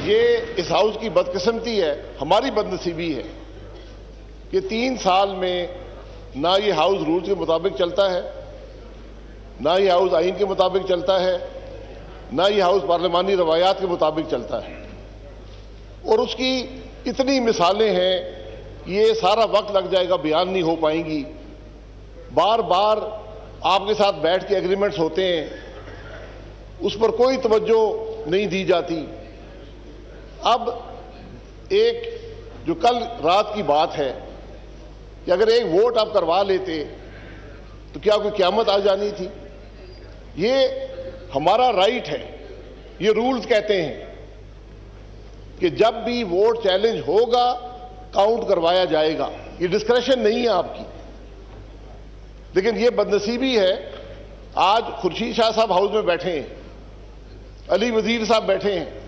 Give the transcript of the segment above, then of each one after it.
ये इस हाउस की बदकिस्मती है, हमारी बदनसीबी है कि 3 साल में ना ये हाउस रूल्स के मुताबिक चलता है, ना ये हाउस आइन के मुताबिक चलता है, ना ये हाउस पार्लिमानी रवायात के मुताबिक चलता है। और उसकी इतनी मिसालें हैं, ये सारा वक्त लग जाएगा, बयान नहीं हो पाएंगी। बार बार आपके साथ बैठ के एग्रीमेंट्स होते हैं, उस पर कोई तवज्जो नहीं दी जाती। अब एक जो कल रात की बात है कि अगर एक वोट आप करवा लेते तो क्या कोई क़यामत आ जानी थी? ये हमारा राइट है, ये रूल्स कहते हैं कि जब भी वोट चैलेंज होगा काउंट करवाया जाएगा। ये डिस्क्रेशन नहीं है आपकी। लेकिन ये बदनसीबी है, आज खुर्शीद शाह साहब हाउस में बैठे हैं, अली वजीर साहब बैठे हैं।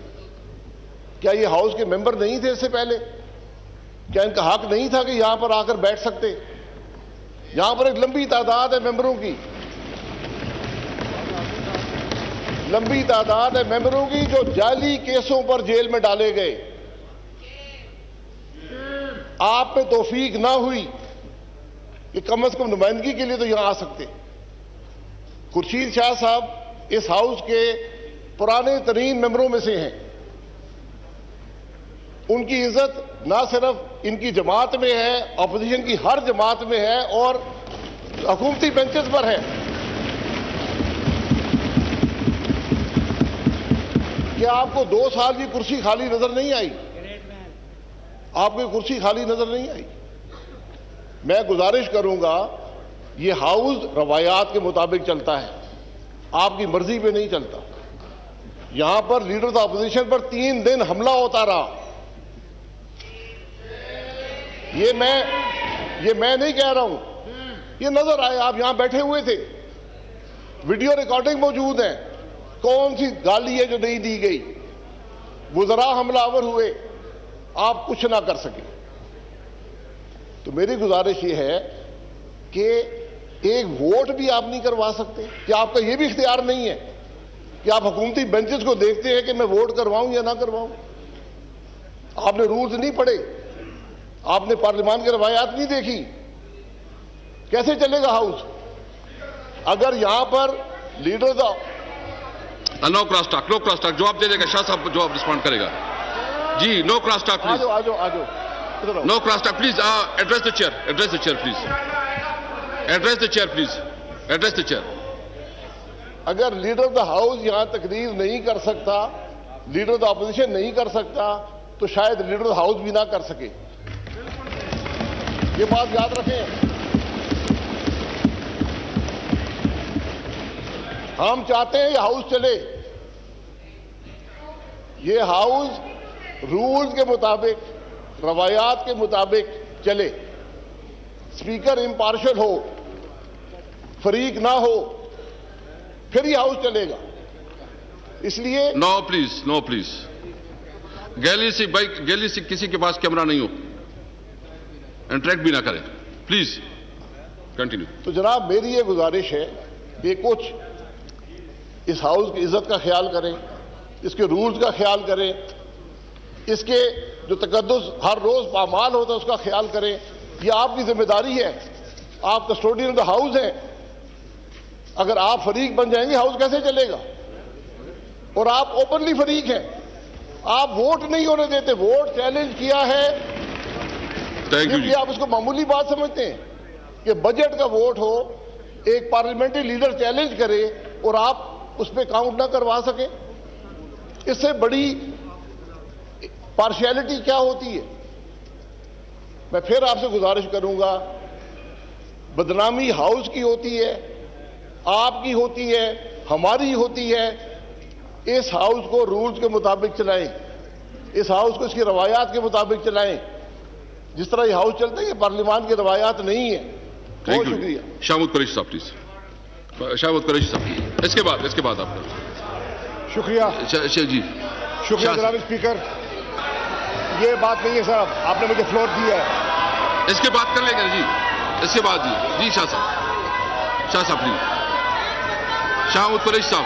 क्या ये हाउस के मेंबर नहीं थे इससे पहले? क्या इनका हक नहीं था कि यहां पर आकर बैठ सकते? यहां पर एक लंबी तादाद है मेंबरों की, लंबी तादाद है मेंबरों की जो जाली केसों पर जेल में डाले गए। आप में तौफीक ना हुई कि कम से कम नुमाइंदगी के लिए तो यहां आ सकते। खुर्शीद शाह साहब इस हाउस के पुराने तरीन मेंबरों में से हैं। उनकी इज्जत ना सिर्फ इनकी जमात में है, अपोजिशन की हर जमात में है और हुकूमती बेंचेस पर है। क्या आपको 2 साल की कुर्सी खाली नजर नहीं आई? आपको कुर्सी खाली नजर नहीं आई? मैं गुजारिश करूंगा, ये हाउस रवायात के मुताबिक चलता है, आपकी मर्जी पे नहीं चलता। यहां पर लीडर ऑफ अपोजिशन पर 3 दिन हमला होता रहा। ये मैं नहीं कह रहा हूं, ये नजर आए, आप यहां बैठे हुए थे, वीडियो रिकॉर्डिंग मौजूद है। कौन सी गाली है जो नहीं दी गई? वुज़रा हमलावर हुए, आप कुछ ना कर सके। तो मेरी गुजारिश ये है कि एक वोट भी आप नहीं करवा सकते? क्या आपका ये भी इख्तियार नहीं है कि आप हुकूमती बेंचेस को देखते हैं कि मैं वोट करवाऊं या ना करवाऊं? आपने रूल्स नहीं पढ़े, आपने पार्लियामान की रवायात नहीं देखी, कैसे चलेगा हाउस? अगर यहां पर leader no cross talk, no cross talk. जवाब दे देगा शाह साहब, जवाब रिस्पॉन्ड करेगा जी। No cross talk please. आजो no cross talk please. Address the chair, address the chair please, address the chair please, address the chair. अगर लीडर ऑफ द हाउस यहां तकरीर नहीं कर सकता, लीडर ऑफ द अपोजिशन नहीं कर सकता, तो शायद लीडर ऑफ द हाउस भी ना कर सके। ये बात याद रखें। हम चाहते हैं ये हाउस चले, ये हाउस रूल्स के मुताबिक, रवायात के मुताबिक चले, स्पीकर इम्पार्शल हो, फरीक ना हो, फिर ये हाउस चलेगा। इसलिए no please, no please. Gallery से भाई, गैलरी से किसी के पास कैमरा नहीं हो, इंटरेक्ट भी ना करें प्लीज, कंटिन्यू। तो जनाब मेरी ये गुजारिश है कि कुछ इस हाउस की इज्जत का ख्याल करें, इसके रूल्स का ख्याल करें, इसके जो तकद्दुस हर रोज पामाल होता है उसका ख्याल करें। यह आपकी जिम्मेदारी है, आप कस्टोडियन ऑफ द हाउस हैं। अगर आप फरीक बन जाएंगे हाउस कैसे चलेगा? और आप ओपनली फरीक हैं, आप वोट नहीं होने देते, वोट चैलेंज किया है। इसलिए आप उसको मामूली बात समझते हैं कि बजट का वोट हो, एक पार्लियामेंट्री लीडर चैलेंज करे और आप उस पर काउंट ना करवा सके? इससे बड़ी पार्शियलिटी क्या होती है? मैं फिर आपसे गुजारिश करूंगा, बदनामी हाउस की होती है, आपकी होती है, हमारी होती है। इस हाउस को रूल्स के मुताबिक चलाएं, इस हाउस को इसकी रवायात के मुताबिक चलाएं। जिस तरह ये हाउस चलता है ये पार्लियामान की रवायात नहीं है। बहुत शुक्रिया। शाहमूद कुरैशी साहब प्लीज, शाहमूद कुरैशी साहब। इसके बाद आपका शुक्रिया जी। शुक्रिया जनाब स्पीकर, ये बात नहीं है साहब, आपने मुझे फ्लोर दिया है। इसके बाद कर लेंगे जी, इसके बाद जी। जी शाह साहब प्लीज, शाहमूद कुरैशी साहब।